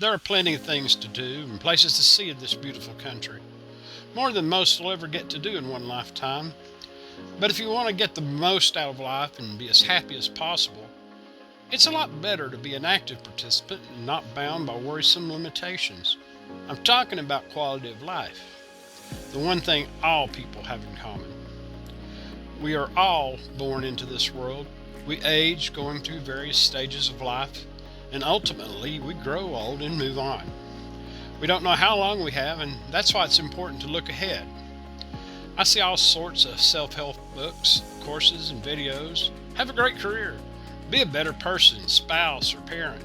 There are plenty of things to do and places to see in this beautiful country, more than most will ever get to do in one lifetime. But if you want to get the most out of life and be as happy as possible, it's a lot better to be an active participant and not bound by worrisome limitations. I'm talking about quality of life, the one thing all people have in common. We are all born into this world. We age, going through various stages of life, and ultimately we grow old and move on. We don't know how long we have, and that's why it's important to look ahead. I see all sorts of self-help books, courses, and videos. Have a great career. Be a better person, spouse, or parent.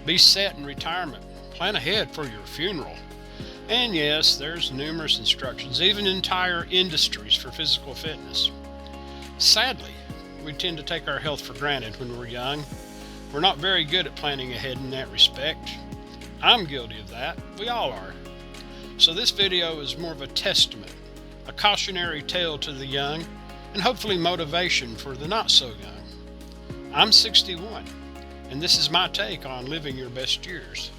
Be set in retirement. Plan ahead for your funeral. And yes, there's numerous instructions, even entire industries for physical fitness. Sadly, we tend to take our health for granted when we're young. We're not very good at planning ahead in that respect. I'm guilty of that. We all are. So this video is more of a testament, a cautionary tale to the young, and hopefully motivation for the not so young. I'm 61, and this is my take on living your best years.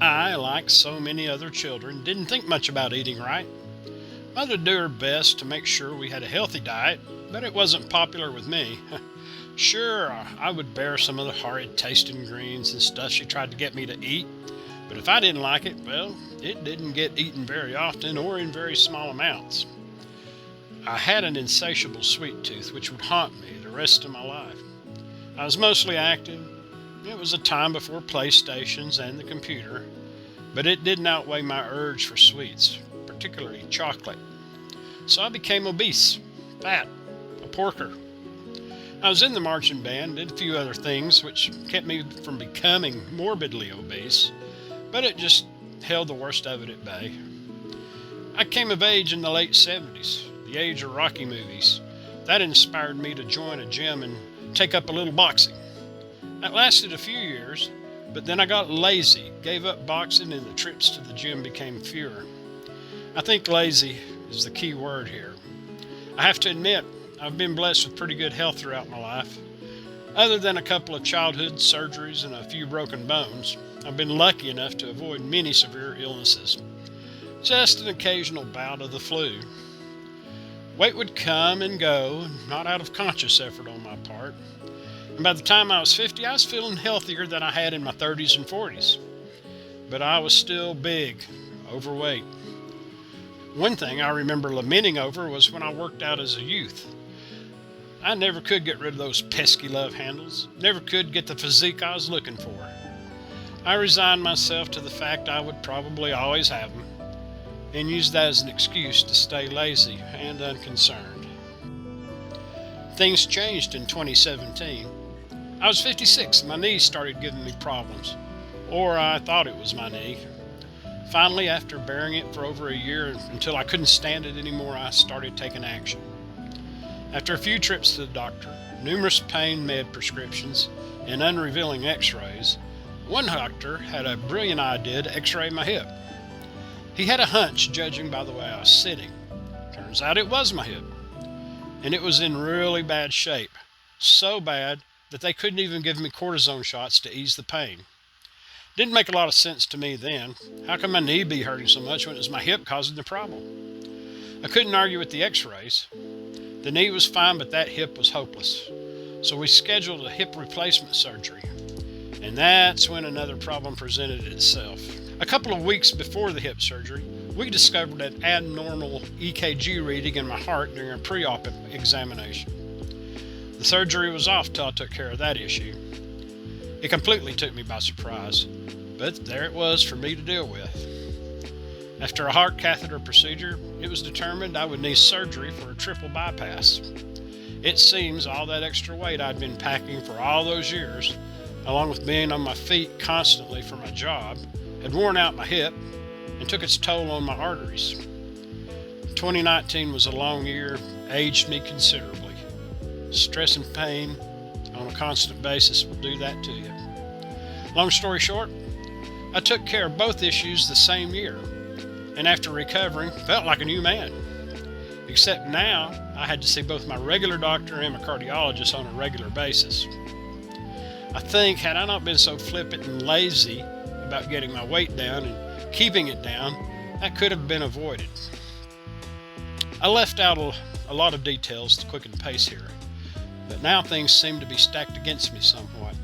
I, like so many other children, didn't think much about eating right. Mother would do her best to make sure we had a healthy diet, but it wasn't popular with me. Sure, I would bear some of the horrid tasting greens and stuff she tried to get me to eat, but if I didn't like it, well, it didn't get eaten very often or in very small amounts. I had an insatiable sweet tooth which would haunt me the rest of my life. I was mostly active. It was a time before PlayStations and the computer, but it didn't outweigh my urge for sweets, particularly chocolate. So I became obese, fat, a porker. I was in the marching band, did a few other things which kept me from becoming morbidly obese, but it just held the worst of it at bay. I came of age in the late 70s, the age of Rocky movies. That inspired me to join a gym and take up a little boxing. That lasted a few years, but then I got lazy, gave up boxing, and the trips to the gym became fewer. I think lazy is the key word here. I have to admit, I've been blessed with pretty good health throughout my life. Other than a couple of childhood surgeries and a few broken bones, I've been lucky enough to avoid many severe illnesses. Just an occasional bout of the flu. Weight would come and go, not out of conscious effort on my part. And by the time I was 50, I was feeling healthier than I had in my 30s and 40s. But I was still big, overweight. One thing I remember lamenting over was when I worked out as a youth. I never could get rid of those pesky love handles, never could get the physique I was looking for. I resigned myself to the fact I would probably always have them, and used that as an excuse to stay lazy and unconcerned. Things changed in 2017. I was 56 and my knee started giving me problems, or I thought it was my knee. Finally, after bearing it for over a year until I couldn't stand it anymore, I started taking action. After a few trips to the doctor, numerous pain med prescriptions, and unrevealing x-rays, one doctor had a brilliant idea to x-ray my hip. He had a hunch, judging by the way I was sitting. Turns out it was my hip, and it was in really bad shape. So bad that they couldn't even give me cortisone shots to ease the pain. Didn't make a lot of sense to me then. How could my knee be hurting so much when it was my hip causing the problem? I couldn't argue with the x-rays. The knee was fine, but that hip was hopeless. So we scheduled a hip replacement surgery. And that's when another problem presented itself. A couple of weeks before the hip surgery, we discovered an abnormal EKG reading in my heart during a pre-op examination. The surgery was off till I took care of that issue. It completely took me by surprise, but there it was for me to deal with. After a heart catheter procedure, it was determined I would need surgery for a triple bypass. It seems all that extra weight I'd been packing for all those years, along with being on my feet constantly for my job, had worn out my hip and took its toll on my arteries. 2019 was a long year, aged me considerably. Stress and pain on a constant basis will do that to you. Long story short, I took care of both issues the same year, and after recovering, felt like a new man. Except now, I had to see both my regular doctor and my cardiologist on a regular basis. I think had I not been so flippant and lazy about getting my weight down and keeping it down, that could have been avoided. I left out a lot of details to quicken the pace here, but now things seem to be stacked against me somewhat.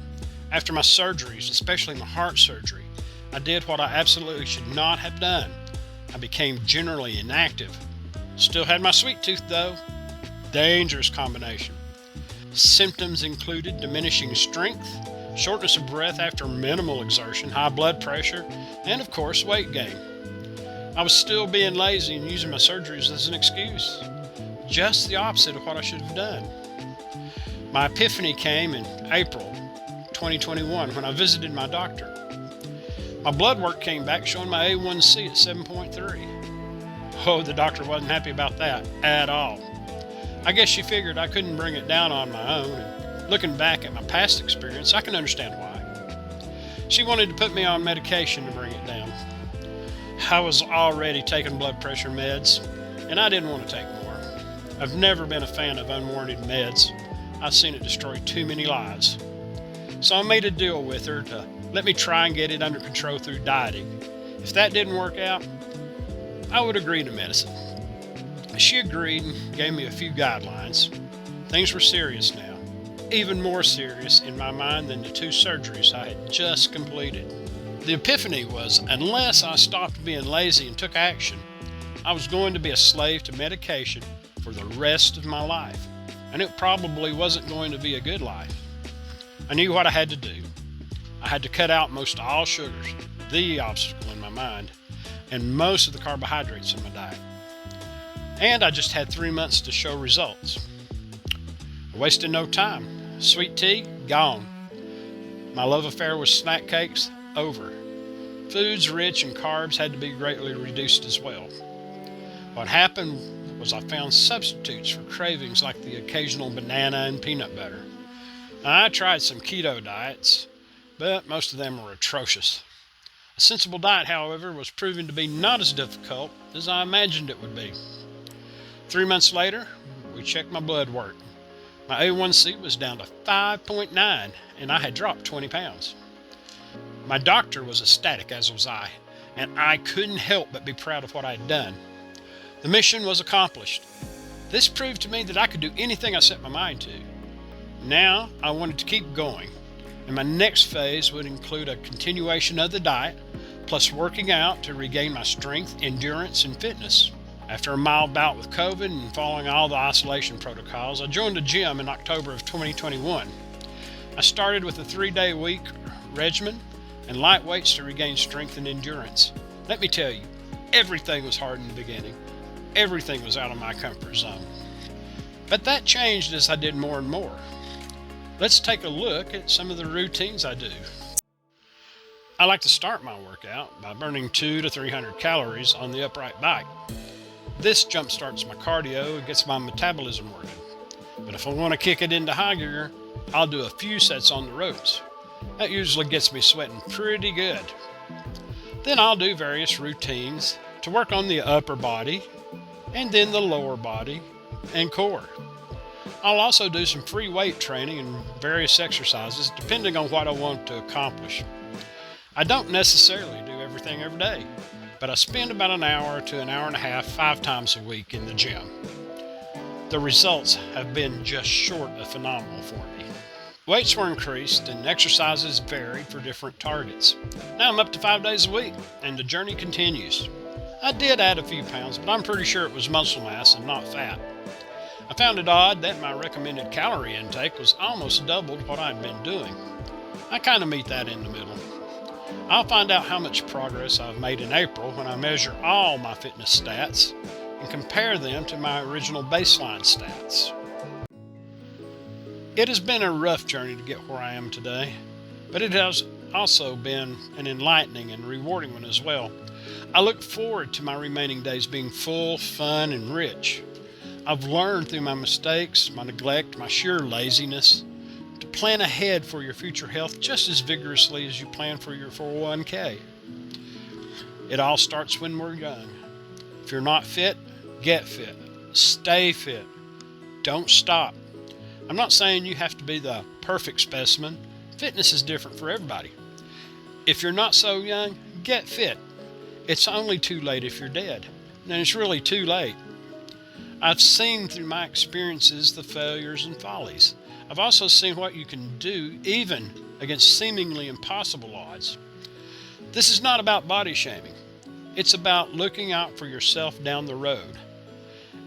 After my surgeries, especially my heart surgery, I did what I absolutely should not have done. I became generally inactive. Still had my sweet tooth though. Dangerous combination. Symptoms included diminishing strength, shortness of breath after minimal exertion, high blood pressure, and of course weight gain. I was still being lazy and using my surgeries as an excuse. Just the opposite of what I should have done. My epiphany came in April 2021 when I visited my doctor. My blood work came back showing my A1C at 7.3. Oh, the doctor wasn't happy about that at all. I guess she figured I couldn't bring it down on my own, and looking back at my past experience, I can understand why. She wanted to put me on medication to bring it down. I was already taking blood pressure meds, and I didn't want to take more. I've never been a fan of unwarranted meds. I've seen it destroy too many lives. So I made a deal with her to let me try and get it under control through dieting. If that didn't work out, I would agree to medicine. She agreed and gave me a few guidelines. Things were serious now, even more serious in my mind than the 2 surgeries I had just completed. The epiphany was, unless I stopped being lazy and took action, I was going to be a slave to medication for the rest of my life, and it probably wasn't going to be a good life. I knew what I had to do. I had to cut out most all sugars, the obstacle in my mind, and most of the carbohydrates in my diet. And I just had 3 months to show results. I wasted no time. Sweet tea, gone. My love affair with snack cakes, over. Foods rich in carbs had to be greatly reduced as well. What happened was I found substitutes for cravings like the occasional banana and peanut butter. Now, I tried some keto diets, but most of them were atrocious. A sensible diet, however, was proving to be not as difficult as I imagined it would be. 3 months later, we checked my blood work. My A1C was down to 5.9, and I had dropped 20 pounds. My doctor was ecstatic, as was I, and I couldn't help but be proud of what I had done. The mission was accomplished. This proved to me that I could do anything I set my mind to. Now, I wanted to keep going, and my next phase would include a continuation of the diet, plus working out to regain my strength, endurance, and fitness. After a mild bout with COVID and following all the isolation protocols, I joined a gym in October of 2021. I started with a 3-day-a-week regimen and light weights to regain strength and endurance. Let me tell you, everything was hard in the beginning. Everything was out of my comfort zone. But that changed as I did more and more. Let's take a look at some of the routines I do. I like to start my workout by burning 200 to 300 calories on the upright bike. This jumpstarts my cardio and gets my metabolism working. But if I want to kick it into high gear, I'll do a few sets on the ropes. That usually gets me sweating pretty good. Then I'll do various routines to work on the upper body, and then the lower body and core. I'll also do some free weight training and various exercises depending on what I want to accomplish. I don't necessarily do everything every day, but I spend about an hour to an hour and a half 5 times a week in the gym. The results have been just short of phenomenal for me. Weights were increased and exercises varied for different targets. Now I'm up to 5 days a week, and the journey continues. I did add a few pounds, but I'm pretty sure it was muscle mass and not fat. I found it odd that my recommended calorie intake was almost doubled what I'd been doing. I kind of meet that in the middle. I'll find out how much progress I've made in April when I measure all my fitness stats and compare them to my original baseline stats. It has been a rough journey to get where I am today, but it has also been an enlightening and rewarding one as well. I look forward to my remaining days being full, fun, and rich. I've learned through my mistakes, my neglect, my sheer laziness, to plan ahead for your future health just as vigorously as you plan for your 401k. It all starts when we're young. If you're not fit, get fit. Stay fit. Don't stop. I'm not saying you have to be the perfect specimen. Fitness is different for everybody. If you're not so young, get fit. It's only too late if you're dead. And it's really too late. I've seen through my experiences the failures and follies. I've also seen what you can do even against seemingly impossible odds. This is not about body shaming. It's about looking out for yourself down the road.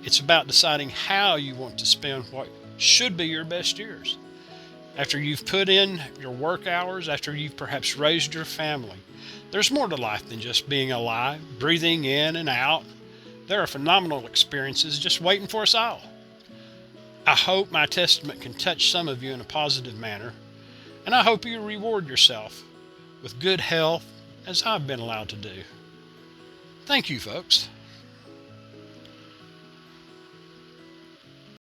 It's about deciding how you want to spend what should be your best years. After you've put in your work hours, after you've perhaps raised your family, there's more to life than just being alive, breathing in and out. There are phenomenal experiences just waiting for us all. I hope my testament can touch some of you in a positive manner, and I hope you reward yourself with good health as I've been allowed to do. Thank you, folks.